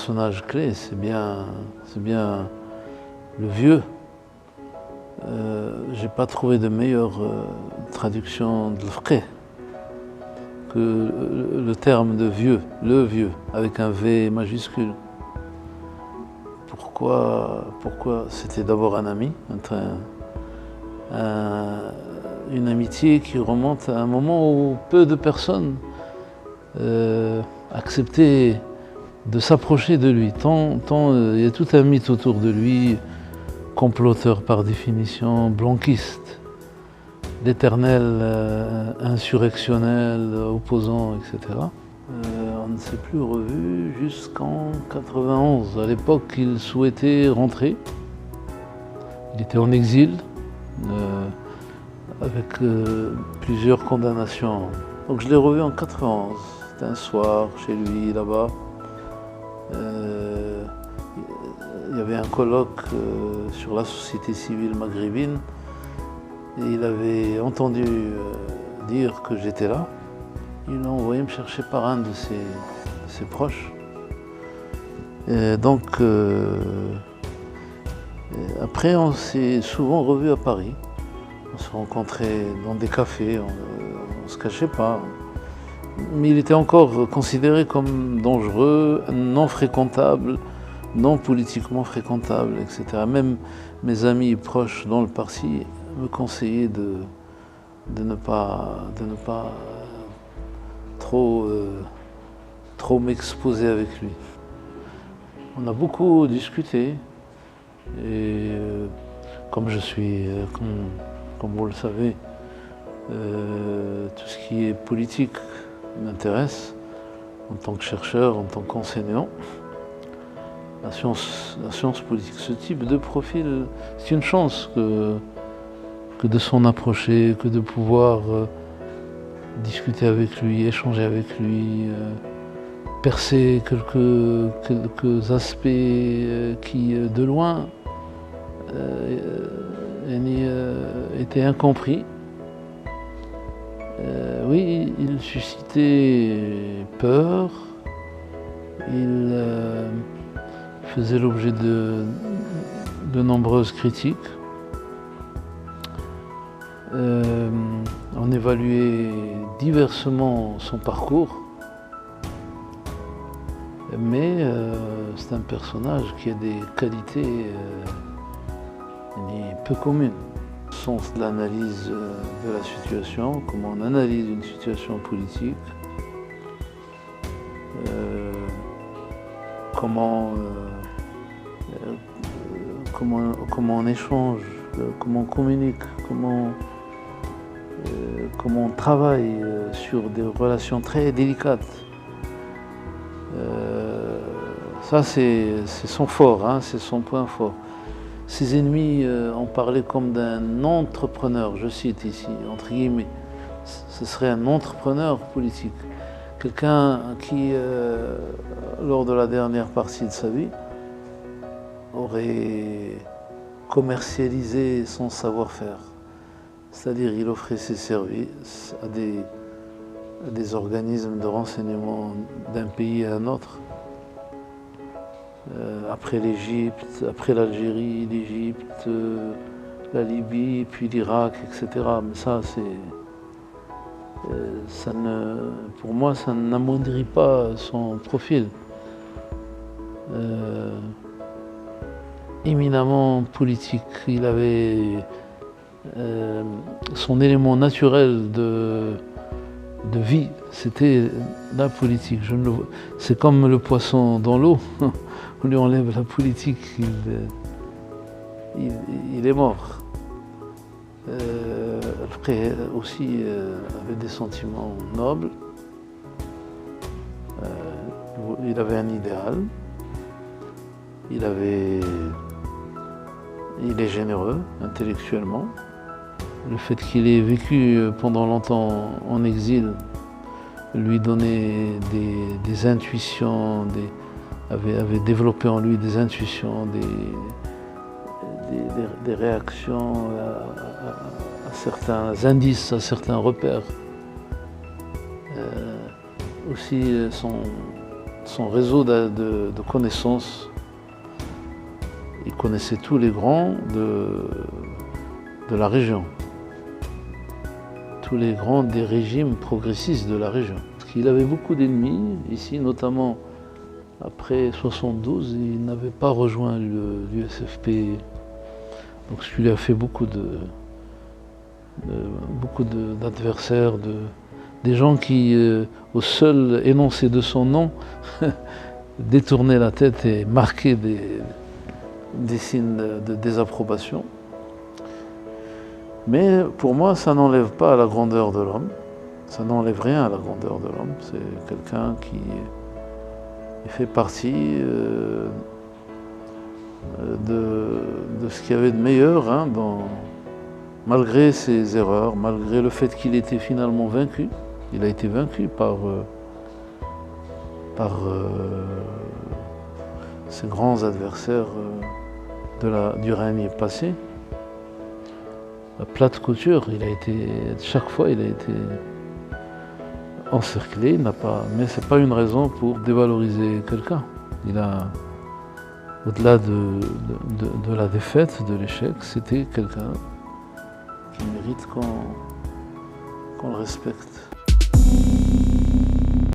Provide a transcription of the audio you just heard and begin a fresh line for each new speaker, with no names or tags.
personnage clé, c'est bien le vieux. J'ai pas trouvé de meilleure traduction de l'fiqh que le terme de vieux, le vieux, avec un V majuscule. Pourquoi c'était d'abord un ami, une amitié qui remonte à un moment où peu de personnes acceptaient de s'approcher de lui. Tant il y a tout un mythe autour de lui, comploteur par définition, blanquiste, d'éternel insurrectionnel, opposant, etc. On ne s'est plus revu jusqu'en 91. À l'époque, il souhaitait rentrer. Il était en exil, avec plusieurs condamnations. Donc je l'ai revu en 91. C'était un soir chez lui, là-bas. Il y avait un colloque sur la société civile maghrébine. Et il avait entendu dire que j'étais là. Il a envoyé me chercher par un de ses proches. Et donc, après, on s'est souvent revus à Paris. On se rencontrait dans des cafés, on ne se cachait pas. Mais il était encore considéré comme dangereux, non fréquentable, non politiquement fréquentable, etc. Même mes amis proches dans le parti me conseillaient de ne pas trop m'exposer avec lui. On a beaucoup discuté et comme je suis, comme vous le savez, tout ce qui est politique m'intéresse en tant que chercheur, en tant qu'enseignant. La science politique, ce type de profil, c'est une chance que de s'en approcher, que de pouvoir discuter avec lui, échanger avec lui, percer quelques aspects qui, de loin, étaient incompris. Oui, il suscitait peur, il faisait l'objet de nombreuses critiques. On évaluait diversement son parcours, mais c'est un personnage qui a des qualités peu communes. Le sens de l'analyse de la situation, comment on analyse une situation politique, comment on échange, comment on communique, comment on travaille sur des relations très délicates. Ça, c'est son fort, hein, c'est son point fort. Ses ennemis en parlaient comme d'un entrepreneur, je cite ici, entre guillemets. Ce serait un entrepreneur politique. Quelqu'un qui, lors de la dernière partie de sa vie, aurait commercialisé son savoir-faire. C'est-à-dire il offrait ses services à des organismes de renseignement d'un pays à un autre. Après l'Égypte, après l'Algérie, l'Égypte, la Libye, puis l'Irak, etc. Mais ça, pour moi, ça n'amoindrit pas son profil. Éminemment politique, il avait son élément naturel de vie, c'était la politique. C'est comme le poisson dans l'eau, on lui enlève la politique, il est mort. Après aussi avait des sentiments nobles, il avait un idéal, il est généreux intellectuellement. Le fait qu'il ait vécu pendant longtemps en exil lui donnait des intuitions, avait développé en lui des intuitions, des réactions à certains indices, à certains repères. Aussi son réseau de connaissances. Il connaissait tous les grands de la région, tous les grands des régimes progressistes de la région. Il avait beaucoup d'ennemis, ici notamment après 72, il n'avait pas rejoint l'USFP, donc ce qui lui a fait beaucoup d'adversaires, des gens qui, au seul énoncé de son nom, détournaient la tête et marquaient des signes de désapprobation. Mais pour moi, ça n'enlève pas à la grandeur de l'homme. Ça n'enlève rien à la grandeur de l'homme. C'est quelqu'un qui fait partie de ce qu'il y avait de meilleur, hein, malgré ses erreurs, malgré le fait qu'il était finalement vaincu. Il a été vaincu par ses grands adversaires du règne passé. À plate couture, chaque fois il a été encerclé, mais ce n'est pas une raison pour dévaloriser quelqu'un. Au-delà de la défaite, de l'échec, c'était quelqu'un qui mérite qu'on le respecte.